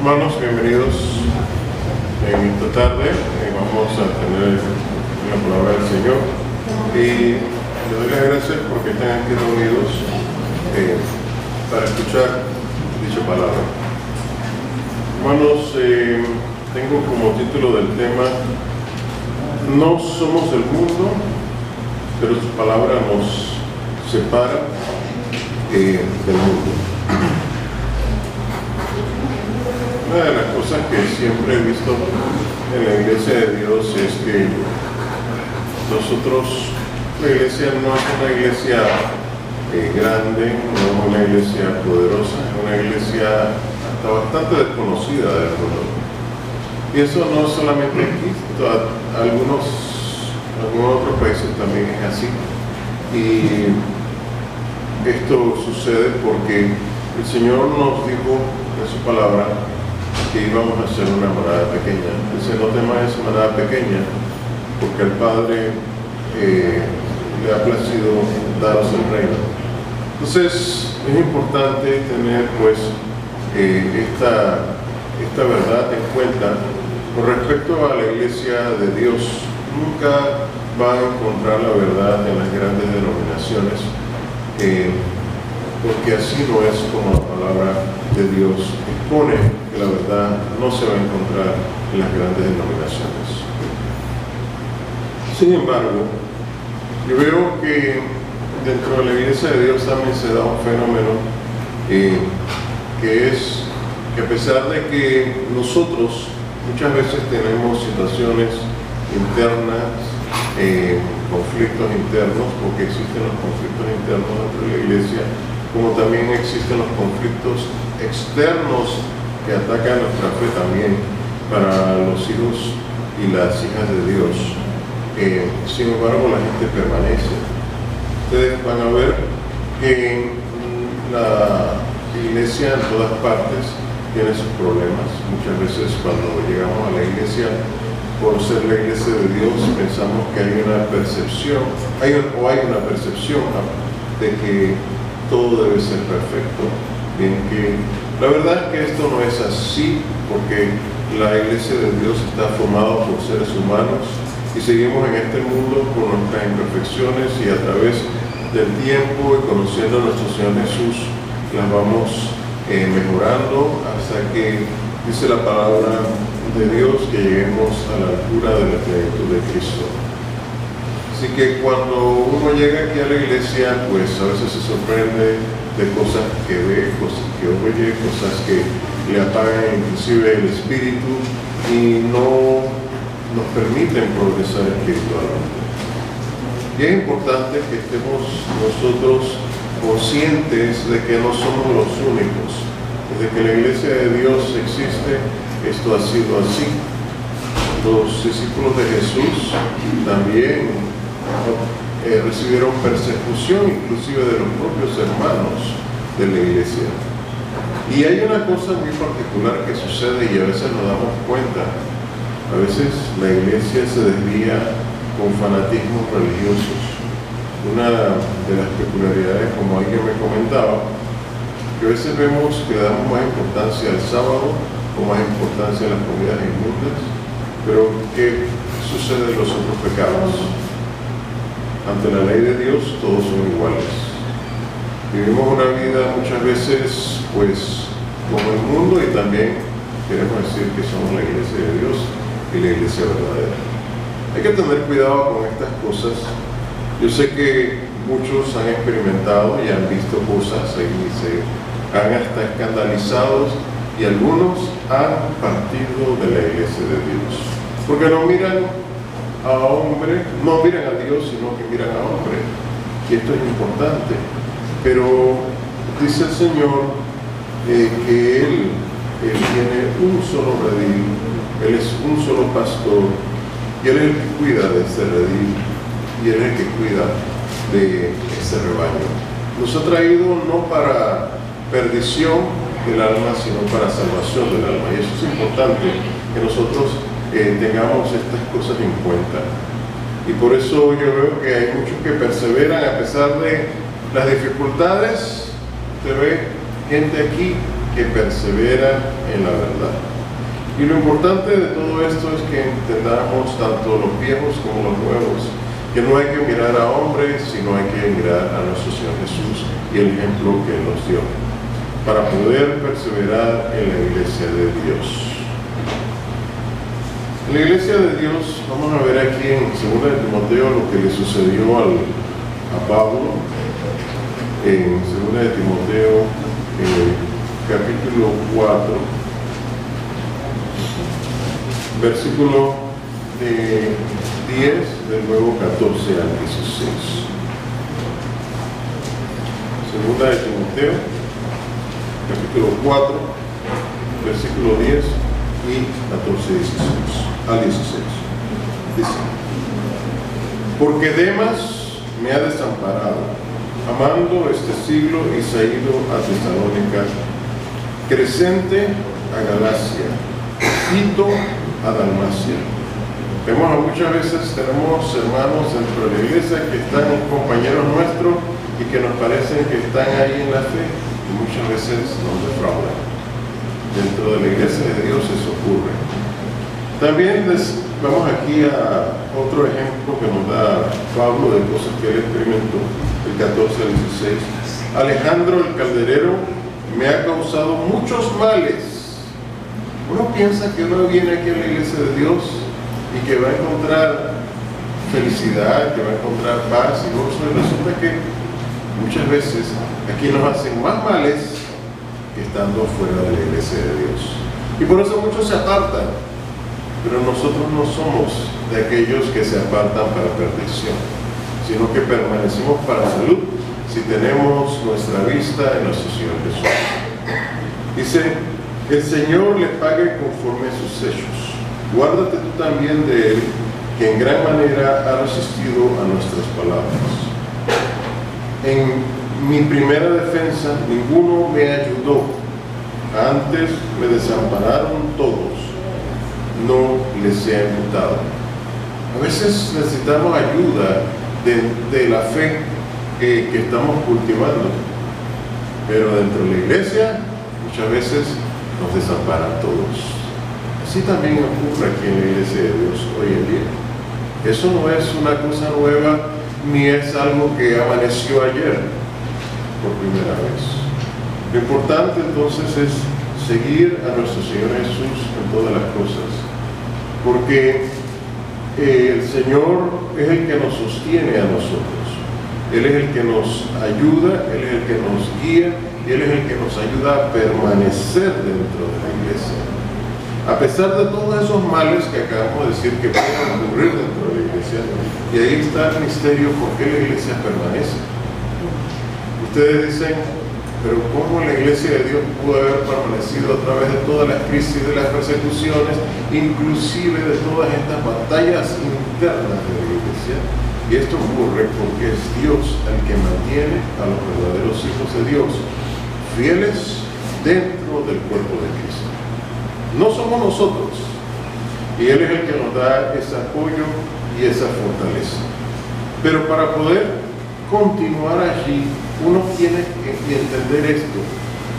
Hermanos, bienvenidos en esta tarde. Vamos a tener la palabra del Señor y le doy las gracias porque están aquí reunidos para escuchar dicha palabra. Hermanos, tengo como título del tema: no somos del mundo, pero su palabra nos separa del mundo. Una de las cosas que siempre he visto en la iglesia de Dios es que nosotros, la iglesia no es una iglesia grande, no es una iglesia poderosa, es una iglesia hasta bastante desconocida del mundo. Y eso no solamente aquí, algunos otros países también es así. Y esto sucede porque el Señor nos dijo en su palabra que íbamos a hacer una morada pequeña. Dice: no temáis morada pequeña, porque al Padre le ha placido daros el reino. Entonces es importante tener pues esta verdad en cuenta con respecto a la iglesia de Dios. Nunca va a encontrar la verdad en las grandes denominaciones, porque así no es como la palabra de Dios expone, que la verdad no se va a encontrar en las grandes denominaciones. Sin embargo, yo veo que dentro de la iglesia de Dios también se da un fenómeno que es que, a pesar de que nosotros muchas veces tenemos situaciones internas, conflictos internos, porque existen los conflictos internos dentro de la iglesia, como también existen los conflictos externos que atacan nuestra fe también para los hijos y las hijas de Dios. Sin embargo, la gente permanece. Ustedes van a ver que la iglesia en todas partes tiene sus problemas. Muchas veces cuando llegamos a la iglesia, por ser la iglesia de Dios, pensamos que hay una percepción, hay una percepción de que todo debe ser perfecto. Bien, que la verdad es que esto no es así, porque la iglesia de Dios está formada por seres humanos y seguimos en este mundo con nuestras imperfecciones, y a través del tiempo y conociendo a nuestro Señor Jesús las vamos mejorando hasta que dice la palabra de Dios que lleguemos a la altura de la plenitud de Cristo. Así que cuando uno llega aquí a la iglesia, pues a veces se sorprende de cosas que ve, cosas que oye, cosas que le apagan inclusive el espíritu y no nos permiten progresar espiritualmente. Y es importante que estemos nosotros conscientes de que no somos los únicos. Desde que la iglesia de Dios existe, esto ha sido así. Los discípulos de Jesús también recibieron persecución, inclusive de los propios hermanos de la iglesia. Y hay una cosa muy particular que sucede y a veces nos damos cuenta. A veces la iglesia se desvía con fanatismos religiosos. Una de las peculiaridades, como alguien me comentaba, que a veces vemos que damos más importancia al sábado o más importancia a las comidas inmundas, pero ¿qué sucede en los otros pecados? Ante la ley de Dios todos son iguales. Vivimos una vida muchas veces pues como el mundo, y también queremos decir que somos la iglesia de Dios y la iglesia verdadera. Hay que tener cuidado con estas cosas. Yo sé que muchos han experimentado y han visto cosas y se han hasta escandalizados, y algunos han partido de la iglesia de Dios porque no miran a hombre, no miran a Dios, sino que miran a hombre. Y esto es importante. Pero dice el Señor que Él tiene un solo redil, Él es un solo pastor, y Él es el que cuida de ese redil, y Él es el que cuida de ese rebaño. Nos ha traído no para perdición del alma, sino para salvación del alma. Y eso es importante, que nosotros tengamos estas cosas en cuenta. Y por eso yo veo que hay muchos que perseveran a pesar de las dificultades. Usted ve gente aquí que persevera en la verdad. Y lo importante de todo esto es que entendamos tanto los viejos como los nuevos, que no hay que mirar a hombres, sino hay que mirar a nuestro Señor Jesús y el ejemplo que Él nos dio, para poder perseverar en la iglesia de Dios. En la iglesia de Dios, vamos a ver aquí en 2 de Timoteo lo que le sucedió a Pablo, en 2 de Timoteo, capítulo 4, versículo 10, del nuevo 14 al 16. 2 de Timoteo, capítulo 4, versículo 10 y 14 al 16. Dice: porque Demas me ha desamparado, amando este siglo, y se ha ido a Tesalónica, Crescente a Galacia, Tito a Dalmacia. Vemos a muchas veces tenemos hermanos dentro de la iglesia que están compañeros nuestros y que nos parecen que están ahí en la fe y muchas veces nos defraudan. Dentro de la iglesia de Dios eso ocurre. También vamos aquí a otro ejemplo que nos da Pablo de cosas que él experimentó, el 14 al 16. Alejandro el calderero me ha causado muchos males. Uno piensa que uno viene aquí a la iglesia de Dios y que va a encontrar felicidad, que va a encontrar paz y gozo, y resulta que muchas veces aquí nos hacen más males que estando fuera de la iglesia de Dios. Y por eso muchos se apartan, pero nosotros no somos de aquellos que se apartan para perdición, sino que permanecemos para salud si tenemos nuestra vista en nuestro Señor Jesús. Dice: el Señor le pague conforme a sus hechos. Guárdate tú también de él, que en gran manera ha resistido a nuestras palabras. En mi primera defensa ninguno me ayudó, antes me desampararon todos, no les he imputado. A veces necesitamos ayuda de la fe que estamos cultivando, pero dentro de la iglesia muchas veces nos desamparan todos. Así también ocurre aquí en la iglesia de Dios hoy en día. Eso no es una cosa nueva, ni es algo que amaneció ayer por primera vez. Lo importante entonces es seguir a nuestro Señor Jesús en todas las cosas, porque el Señor es el que nos sostiene a nosotros. Él es el que nos ayuda, Él es el que nos guía, y Él es el que nos ayuda a permanecer dentro de la iglesia. A pesar de todos esos males que acabamos de decir que pueden ocurrir dentro de la iglesia, y ahí está el misterio por qué la iglesia permanece. Ustedes dicen, pero ¿cómo la iglesia de Dios pudo haber permanecido a través de todas las crisis, de las persecuciones, inclusive de todas estas batallas internas de la iglesia? Y esto ocurre porque es Dios el que mantiene a los verdaderos hijos de Dios fieles dentro del cuerpo de Cristo. No somos nosotros, y Él es el que nos da ese apoyo y esa fortaleza. Pero para poder continuar allí, uno tiene que entender esto.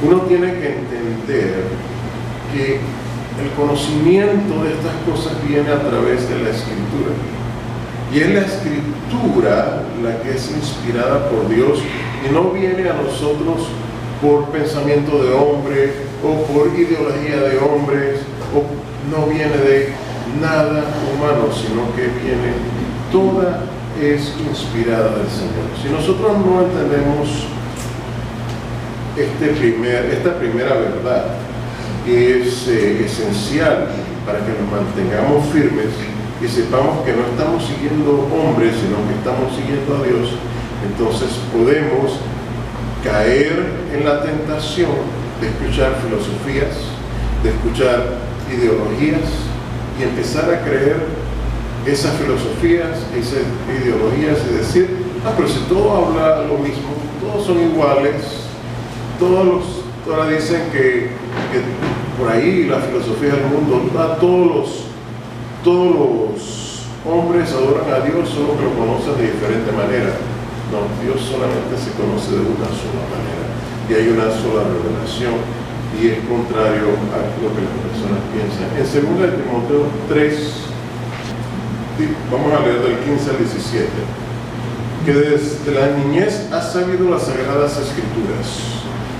Uno tiene que entender que el conocimiento de estas cosas viene a través de la Escritura. Y es la Escritura la que es inspirada por Dios y no viene a nosotros por pensamiento de hombre o por ideología de hombres, o no viene de nada humano, sino que viene, toda es inspirada del Señor. Si nosotros no entendemos esta primera verdad, que es esencial para que nos mantengamos firmes y sepamos que no estamos siguiendo hombres, sino que estamos siguiendo a Dios, entonces podemos caer en la tentación de escuchar filosofías, de escuchar ideologías y empezar a creer esas filosofías, esas ideologías y decir, pero si todo habla lo mismo, todos son iguales, ahora dicen que por ahí la filosofía del mundo, todos los hombres adoran a Dios, solo que lo conocen de diferente manera. No, Dios solamente se conoce de una sola manera y hay una sola revelación, y es contrario a lo que las personas piensan. En 2 Timoteo 3, vamos a leer del 15 al 17, que desde la niñez has sabido las sagradas escrituras,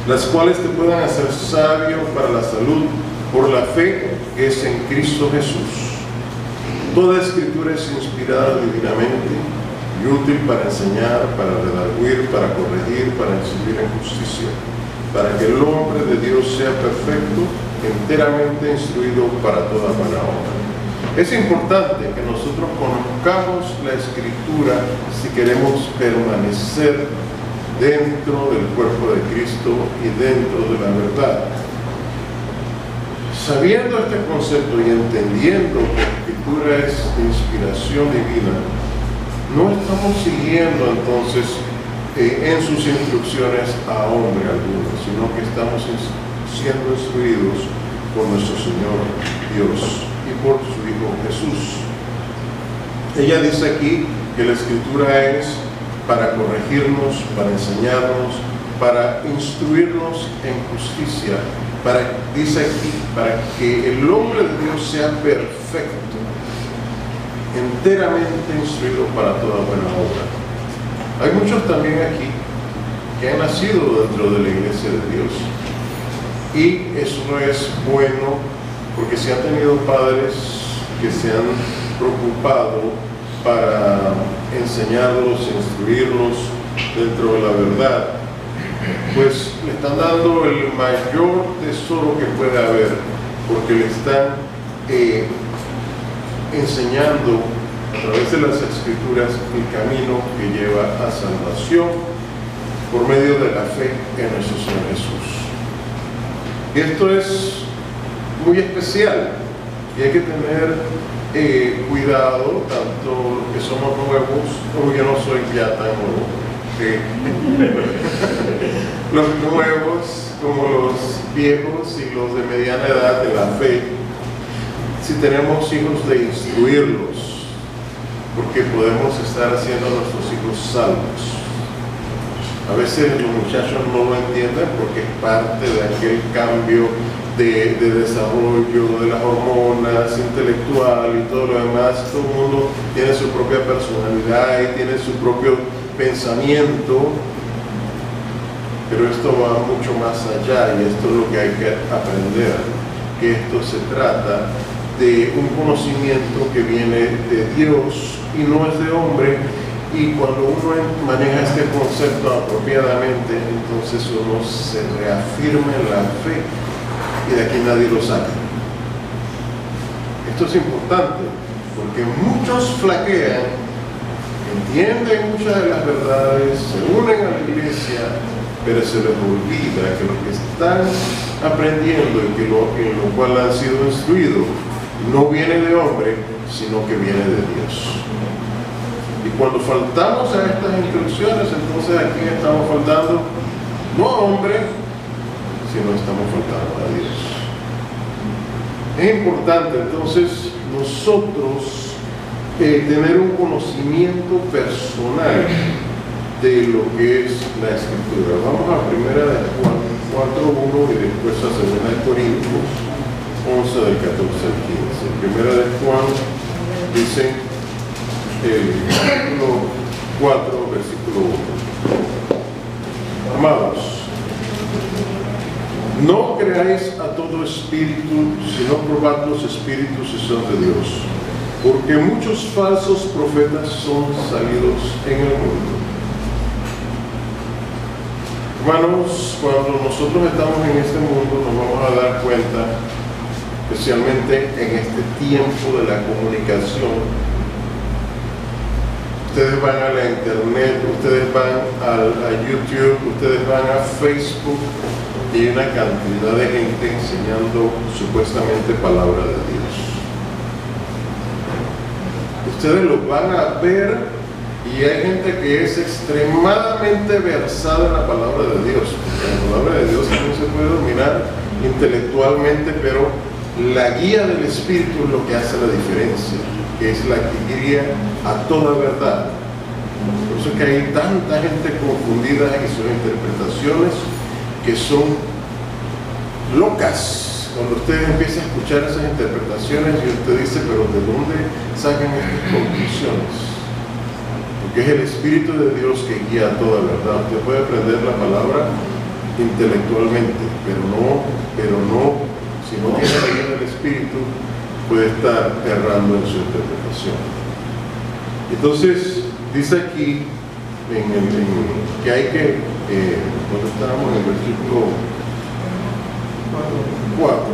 las cuales te pueden hacer sabio para la salud por la fe que es en Cristo Jesús. Toda escritura es inspirada divinamente y útil para enseñar, para redarguir, para corregir, para instruir en justicia, para que el hombre de Dios sea perfecto, enteramente instruido para toda buena obra. Es importante que nosotros conozcamos la Escritura si queremos permanecer dentro del cuerpo de Cristo y dentro de la verdad. Sabiendo este concepto y entendiendo que la Escritura es inspiración divina, no estamos siguiendo entonces en sus instrucciones a hombre alguno, sino que estamos siendo instruidos por nuestro Señor Dios y por su Hijo Jesús. Ella dice aquí que la Escritura es para corregirnos, para enseñarnos, para instruirnos en justicia, dice aquí, para que el hombre de Dios sea perfecto, enteramente instruido para toda buena obra. Hay muchos también aquí que han nacido dentro de la iglesia de Dios, y eso no es bueno, porque si han tenido padres que se han preocupado para enseñarlos, instruirlos dentro de la verdad, pues le están dando el mayor tesoro que puede haber, porque le están enseñando a través de las Escrituras el camino que lleva a salvación por medio de la fe en nuestro Señor Jesús. Y esto es muy especial y hay que tener cuidado, tanto los que somos nuevos, como yo no soy ya tan nuevo, los nuevos como los viejos y los de mediana edad de la fe, si tenemos hijos, de instruirlos, porque podemos estar haciendo a nuestros hijos salvos. A veces los muchachos no lo entienden porque es parte de aquel cambio de desarrollo de las hormonas, intelectual y todo lo demás. Todo el mundo tiene su propia personalidad y tiene su propio pensamiento, pero esto va mucho más allá y esto es lo que hay que aprender, que esto se trata de un conocimiento que viene de Dios y no es de hombre. Y cuando uno maneja este concepto apropiadamente, entonces uno se reafirma en la fe y de aquí nadie lo saca. Esto es importante porque muchos flaquean, entienden muchas de las verdades, se unen a la iglesia, pero se les olvida que lo que están aprendiendo y que en lo cual han sido instruidos no viene de hombre, sino que viene de Dios. Y cuando faltamos a estas instrucciones, entonces aquí estamos faltando no a hombre, sino estamos faltando a Dios. Es importante entonces nosotros tener un conocimiento personal de lo que es la Escritura. Vamos a 1 Juan 4:1 y después a 2 Corintios 11 del 14 al 15. 1 Juan dice, capítulo 4, versículo 1. Amados, no creáis a todo espíritu, sino probad los espíritus si son de Dios, porque muchos falsos profetas son salidos en el mundo. Hermanos, cuando nosotros estamos en este mundo nos vamos a dar cuenta, especialmente en este tiempo de la comunicación. Ustedes van a la internet, ustedes van a YouTube, ustedes van a Facebook y hay una cantidad de gente enseñando supuestamente palabra de Dios. Ustedes lo van a ver y hay gente que es extremadamente versada en la palabra de Dios. Porque la palabra de Dios no se puede dominar intelectualmente, pero la guía del Espíritu es lo que hace la diferencia, que es la que guía a toda verdad. Por eso es que hay tanta gente confundida en sus interpretaciones, que son locas cuando usted empieza a escuchar esas interpretaciones y usted dice, pero ¿de dónde sacan estas conclusiones? Porque es el Espíritu de Dios que guía toda verdad. Usted puede aprender la palabra intelectualmente, pero no, si no tiene la guía del Espíritu, puede estar errando en su interpretación. Entonces, dice aquí que hay que, cuando estábamos en el versículo 4,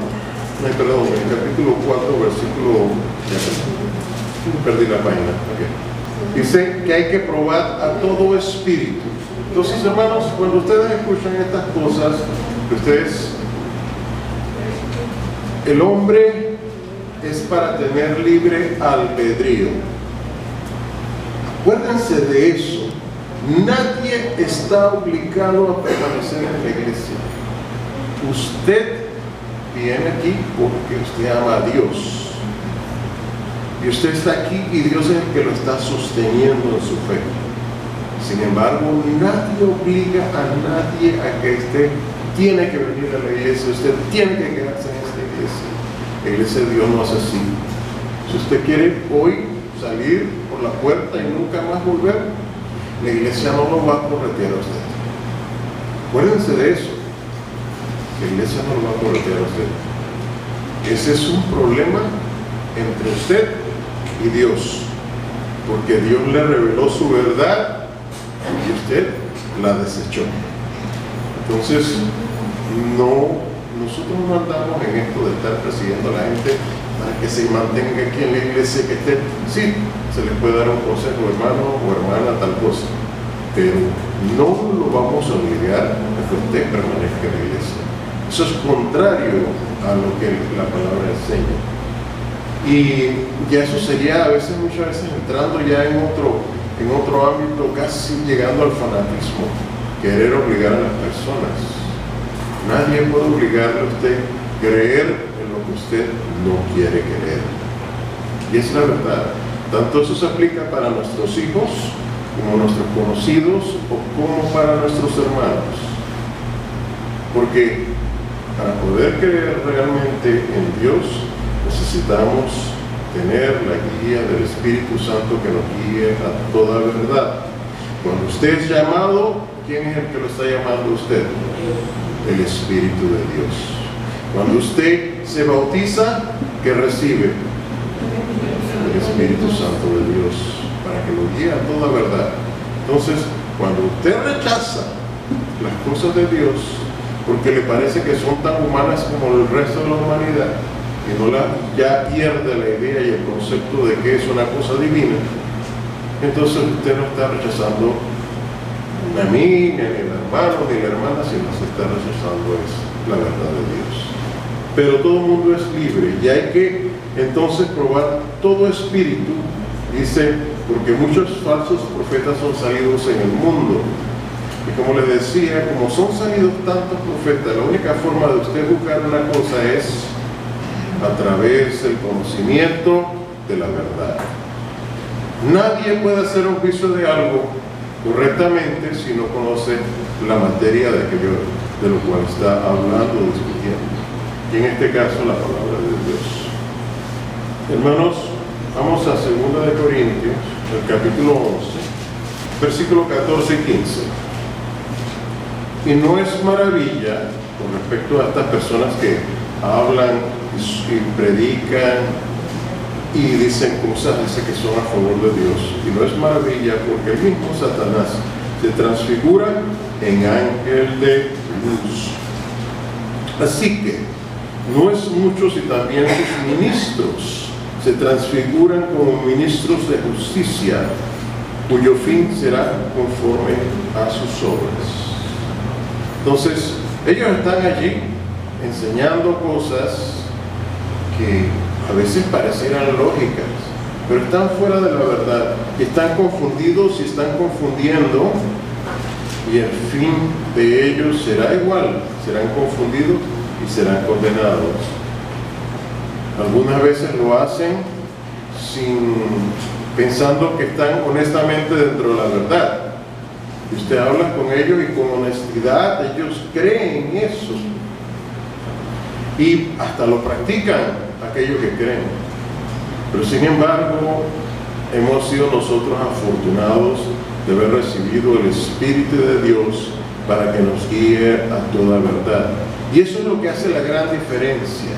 perdón, en el capítulo 4, versículo, perdí la página, okay. Dice que hay que probar a todo espíritu. Entonces, hermanos, cuando ustedes escuchan estas cosas, el hombre es para tener libre albedrío. Acuérdense de eso. Nadie está obligado a permanecer en la iglesia. Usted viene aquí porque usted ama a Dios. Y usted está aquí y Dios es el que lo está sosteniendo en su fe. Sin embargo, nadie obliga a nadie a que usted tiene que venir a la iglesia, usted tiene que quedarse en esta iglesia. La iglesia de Dios no es así. Si usted quiere hoy salir por la puerta y nunca más volver, la iglesia no lo va a corretear a usted. Acuérdense de eso. La iglesia no lo va a corretear a usted. Ese es un problema entre usted y Dios, porque Dios le reveló su verdad y usted la desechó. Entonces, nosotros no andamos en esto de estar persiguiendo a la gente para que se mantenga aquí en la iglesia, que esté, sí, se les puede dar un consejo, hermano o hermana, tal cosa, pero no lo vamos a obligar a que usted permanezca en la iglesia. Eso es contrario a lo que la palabra enseña. Y ya eso sería muchas veces entrando ya en otro ámbito, casi llegando al fanatismo, querer obligar a las personas. Nadie puede obligarle a usted a creer en lo que usted no quiere creer. Y es la verdad. Tanto eso se aplica para nuestros hijos, como nuestros conocidos, o como para nuestros hermanos. Porque para poder creer realmente en Dios, necesitamos tener la guía del Espíritu Santo que nos guíe a toda verdad. Cuando usted es llamado, ¿quién es el que lo está llamando a usted? El Espíritu de Dios. Cuando usted se bautiza, ¿qué recibe? El Espíritu Santo de Dios, para que lo guíe a toda verdad. Entonces, cuando usted rechaza las cosas de Dios, porque le parece que son tan humanas como el resto de la humanidad, y ya pierde la idea y el concepto de que es una cosa divina, entonces usted no está rechazando a mí, ni al hermano, ni a la hermana, sino se está rechazando es la verdad de Dios. Pero todo el mundo es libre y hay que entonces probar todo espíritu, dice, porque muchos falsos profetas son salidos en el mundo. Y como les decía, como son salidos tantos profetas, la única forma de usted buscar una cosa es a través del conocimiento de la verdad. Nadie puede hacer un juicio de algo correctamente si no conoce la materia de lo cual está hablando o discutiendo. Y en este caso, la palabra de Dios. Hermanos, vamos a 2 de Corintios, el capítulo 11, versículos 14 y 15. Y no es maravilla con respecto a estas personas que hablan y predican y dicen cosas, dicen que son a favor de Dios. Y no es maravilla porque el mismo Satanás se transfigura en ángel de luz. Así que no es mucho si también sus ministros se transfiguran como ministros de justicia, cuyo fin será conforme a sus obras. Entonces, ellos están allí enseñando cosas que a veces parecieran lógicas, pero están fuera de la verdad, están confundidos y están confundiendo, y el fin de ellos será igual, serán confundidos y serán condenados. Algunas veces lo hacen pensando que están honestamente dentro de la verdad. Y usted habla con ellos y con honestidad ellos creen en eso. y hasta lo practican aquellos que creen. Pero sin embargo, hemos sido nosotros afortunados de haber recibido el Espíritu de Dios para que nos guíe a toda verdad. Y eso es lo que hace la gran diferencia.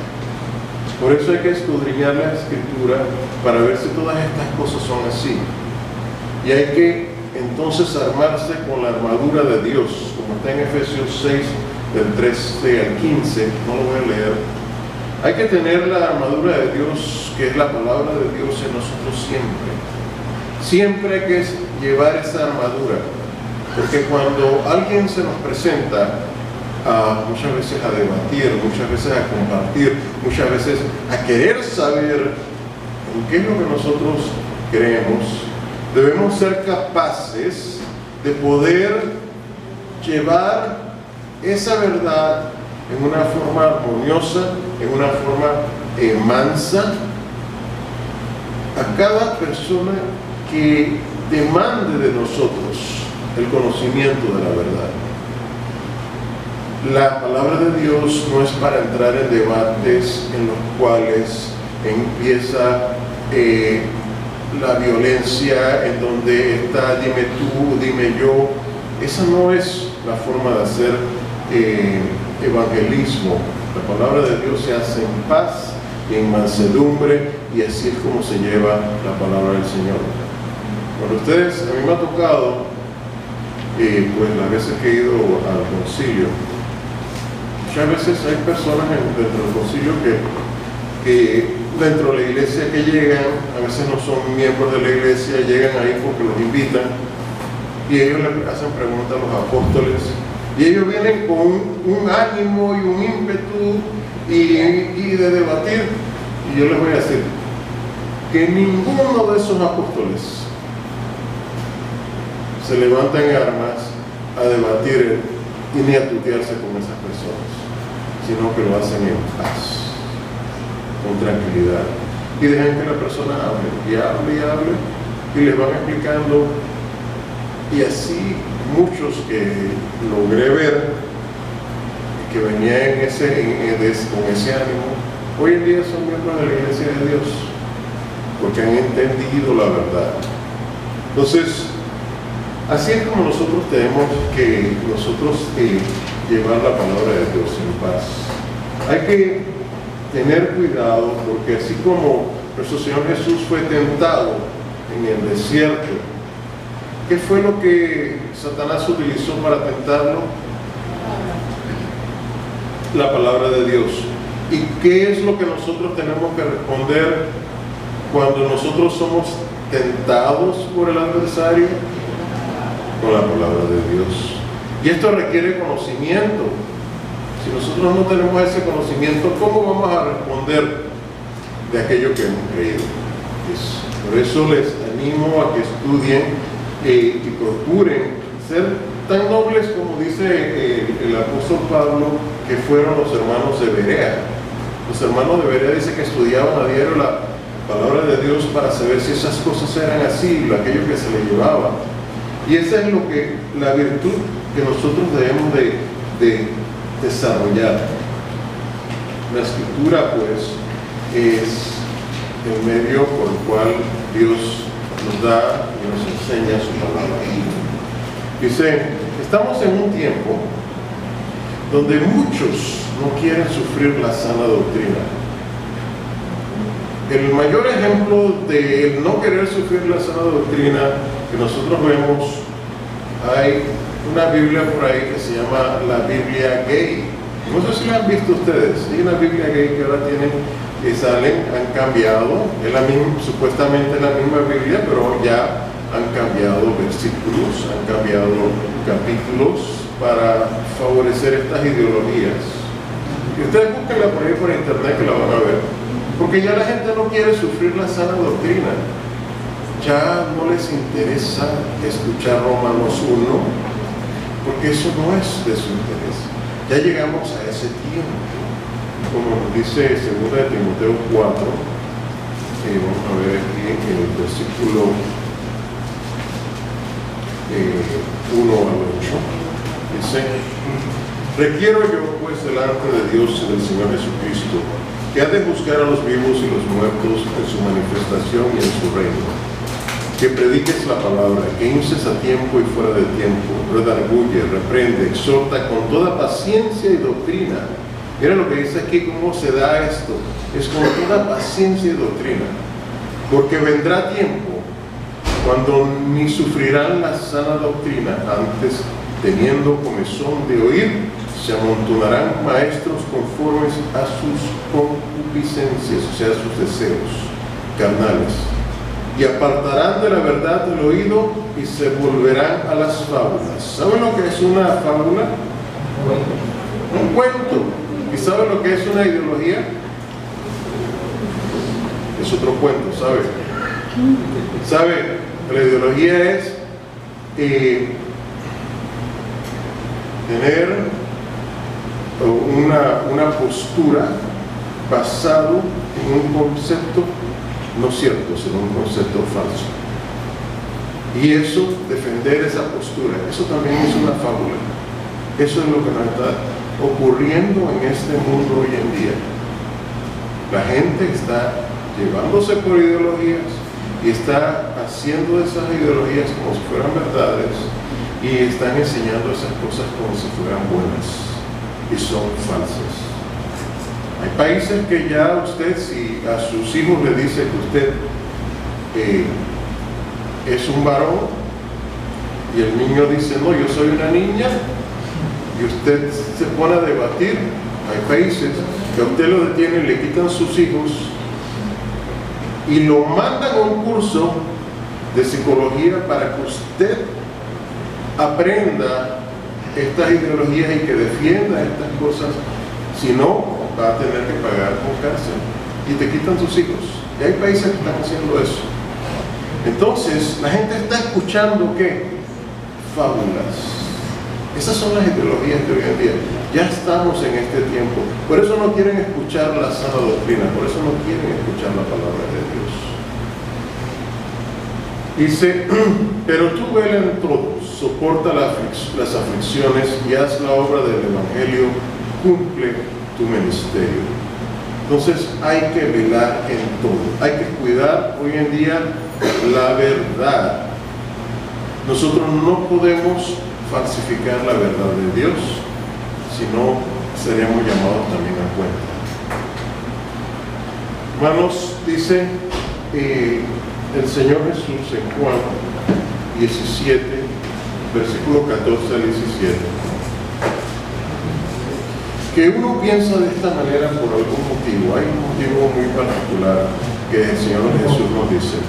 Por eso hay que escudriñar la Escritura para ver si todas estas cosas son así. Y hay que entonces armarse con la armadura de Dios, como está en Efesios 6, del 13 al 15, no lo voy a leer. Hay que tener la armadura de Dios, que es la palabra de Dios en nosotros siempre. Siempre hay que llevar esa armadura, porque cuando alguien se nos presenta muchas veces a debatir, muchas veces a compartir, muchas veces a querer saber en qué es lo que nosotros creemos, debemos ser capaces de poder llevar esa verdad en una forma armoniosa, en una forma mansa, a cada persona que demande de nosotros el conocimiento de la verdad. La palabra de Dios no es para entrar en debates en los cuales empieza la violencia, en donde está dime tú, dime yo. Esa no es la forma de hacer evangelismo. La palabra de Dios se hace en paz y en mansedumbre, y así es como se lleva la palabra del Señor. Cuando ustedes, a mí me ha tocado, pues las veces que he ido al concilio, muchas veces hay personas dentro del concilio que dentro de la iglesia que llegan, a veces no son miembros de la iglesia, llegan ahí porque los invitan, y ellos le hacen preguntas a los apóstoles, y ellos vienen con un ánimo y un ímpetu y de debatir. Y yo les voy a decir que ninguno de esos apóstoles se levanta en armas a debatir y ni a tutearse con esas personas, sino que lo hacen en paz, con tranquilidad, y dejan que la persona hable y hable y hable, y les van explicando. Y así muchos que logré ver, que venían con ese ánimo, hoy en día son miembros de la Iglesia de Dios, porque han entendido la verdad. Entonces, así es como nosotros tenemos que llevar la palabra de Dios en paz. Hay que tener cuidado, porque así como nuestro Señor Jesús fue tentado en el desierto, ¿qué fue lo que Satanás utilizó para tentarlo? La palabra de Dios. ¿Y qué es lo que nosotros tenemos que responder cuando nosotros somos tentados por el adversario? Con la palabra de Dios. Y esto requiere conocimiento. Si nosotros no tenemos ese conocimiento, ¿cómo vamos a responder de aquello que hemos creído? Por eso les animo a que estudien y procuren ser tan nobles como dice el apóstol Pablo, que fueron los hermanos de Berea. Los hermanos de Berea dicen que estudiaban a diario la palabra de Dios para saber si esas cosas eran así, aquello que se les llevaba. Y esa es la virtud que nosotros debemos de desarrollar. La Escritura, pues, es el medio por el cual Dios nos da y nos enseña su palabra. Dice, estamos en un tiempo donde muchos no quieren sufrir la sana doctrina. El mayor ejemplo de no querer sufrir la sana doctrina que nosotros vemos, hay una Biblia por ahí que se llama la Biblia gay. No sé si la han visto ustedes. Hay una Biblia gay que ahora tienen, que salen, han cambiado, es la misma, supuestamente la misma Biblia, pero ya han cambiado versículos, han cambiado capítulos para favorecer estas ideologías. Y ustedes búsquenla por ahí por internet, que la van a ver, porque ya la gente no quiere sufrir la sana doctrina. Ya no les interesa escuchar Romanos 1, porque eso no es de su interés. Ya llegamos a ese tiempo, como nos dice 2 Timoteo 4, vamos a ver aquí en el versículo 1 al 8, dice: Requiero yo, pues, delante de Dios y del Señor Jesucristo, que ha de juzgar a los vivos y los muertos en su manifestación y en su reino, que prediques la palabra, que inces a tiempo y fuera de tiempo, redarguye, reprende, exhorta con toda paciencia y doctrina. Mira lo que dice aquí, cómo se da esto, es con toda paciencia y doctrina, porque vendrá tiempo cuando ni sufrirán la sana doctrina, antes, teniendo comezón de oír, se amontonarán maestros conformes a sus concupiscencias, o sea, a sus deseos carnales, y apartarán de la verdad del oído y se volverán a las fábulas. ¿Saben lo que es una fábula? Un cuento. ¿Y saben lo que es una ideología? Es otro cuento, ¿sabe? ¿Sabe? La ideología es tener una postura basado en un concepto no cierto, sino un concepto falso. Y eso, defender esa postura, eso también es una fábula. Eso es lo que nos está ocurriendo en este mundo hoy en día. La gente está llevándose por ideologías y está haciendo esas ideologías como si fueran verdades y están enseñando esas cosas como si fueran buenas y son falsas. Hay países que ya usted, si a sus hijos le dice que usted es un varón y el niño dice, no, yo soy una niña, y usted se pone a debatir, hay países que a usted lo detienen, le quitan sus hijos y lo mandan a un curso de psicología para que usted aprenda estas ideologías y que defienda estas cosas. Si no, va a tener que pagar con cárcel y te quitan tus hijos. Y hay países que están haciendo eso. Entonces, la gente está escuchando ¿qué? Fábulas. Esas son las ideologías de hoy en día. Ya estamos en este tiempo. Por eso no quieren escuchar la sana doctrina, por eso no quieren escuchar la palabra de Dios. Dice, pero tú vela en todo, soporta las aflicciones y haz la obra del Evangelio, cumple tu ministerio. Entonces hay que velar en todo, hay que cuidar hoy en día la verdad. Nosotros no podemos falsificar la verdad de Dios, sino seríamos llamados también a cuenta. Hermanos, dice el Señor Jesús en Juan 17, versículo 14 al 17, que uno piensa de esta manera por algún motivo. Hay un motivo muy particular que el Señor Jesús nos dice.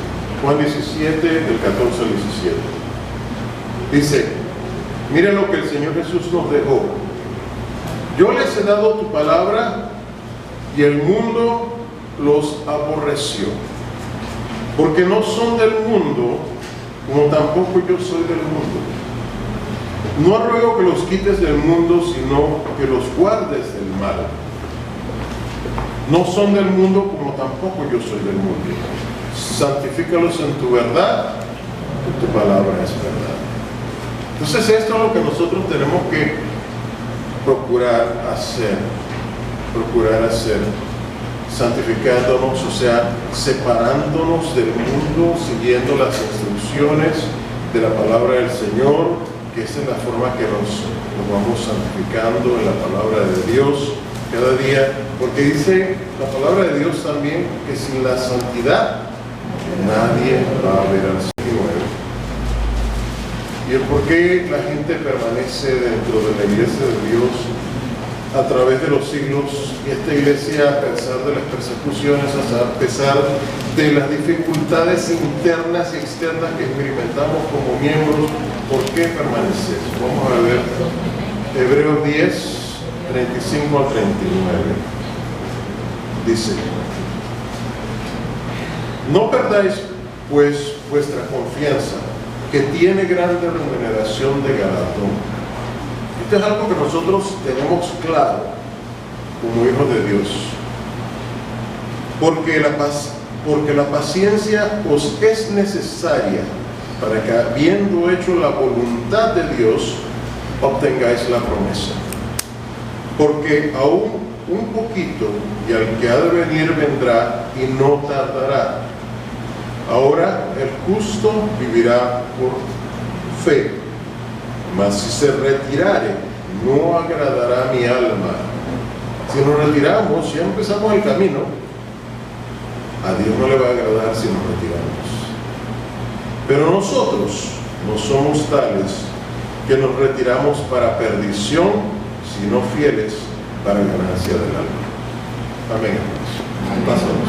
Juan 17, del 14 al 17. Dice, mire lo que el Señor Jesús nos dejó. Yo les he dado tu palabra y el mundo los aborreció, porque no son del mundo, como tampoco yo soy del mundo. No ruego que los quites del mundo, sino que los guardes del mal. No son del mundo, como tampoco yo soy del mundo. Santifícalos en tu verdad, que tu palabra es verdad. Entonces esto es lo que nosotros tenemos que procurar hacer, santificándonos, o sea, separándonos del mundo, siguiendo las instrucciones de la palabra del Señor, que esa es la forma que nos vamos santificando en la palabra de Dios cada día, porque dice la palabra de Dios también que sin la santidad nadie va a ver al Señor. Y el por qué la gente permanece dentro de la iglesia de Dios a través de los siglos, y esta iglesia, a pesar de las persecuciones, a pesar de las dificultades internas y externas que experimentamos como miembros, ¿por qué permanece? Vamos a ver Hebreos 10, 35 al 39. Dice, no perdáis pues vuestra confianza, que tiene grande remuneración de galardón. Esto es algo que nosotros tenemos claro como hijos de Dios, porque la paciencia os es necesaria para que, habiendo hecho la voluntad de Dios, obtengáis la promesa. porque aún un poquito, y al que ha de venir vendrá, y no tardará. Ahora el justo vivirá por fe, mas si se retirare, no agradará a mi alma. Si nos retiramos, ya empezamos el camino, a Dios no le va a agradar si nos retiramos. Pero nosotros no somos tales que nos retiramos para perdición, sino fieles para ganancia del alma. Amén. Pasamos.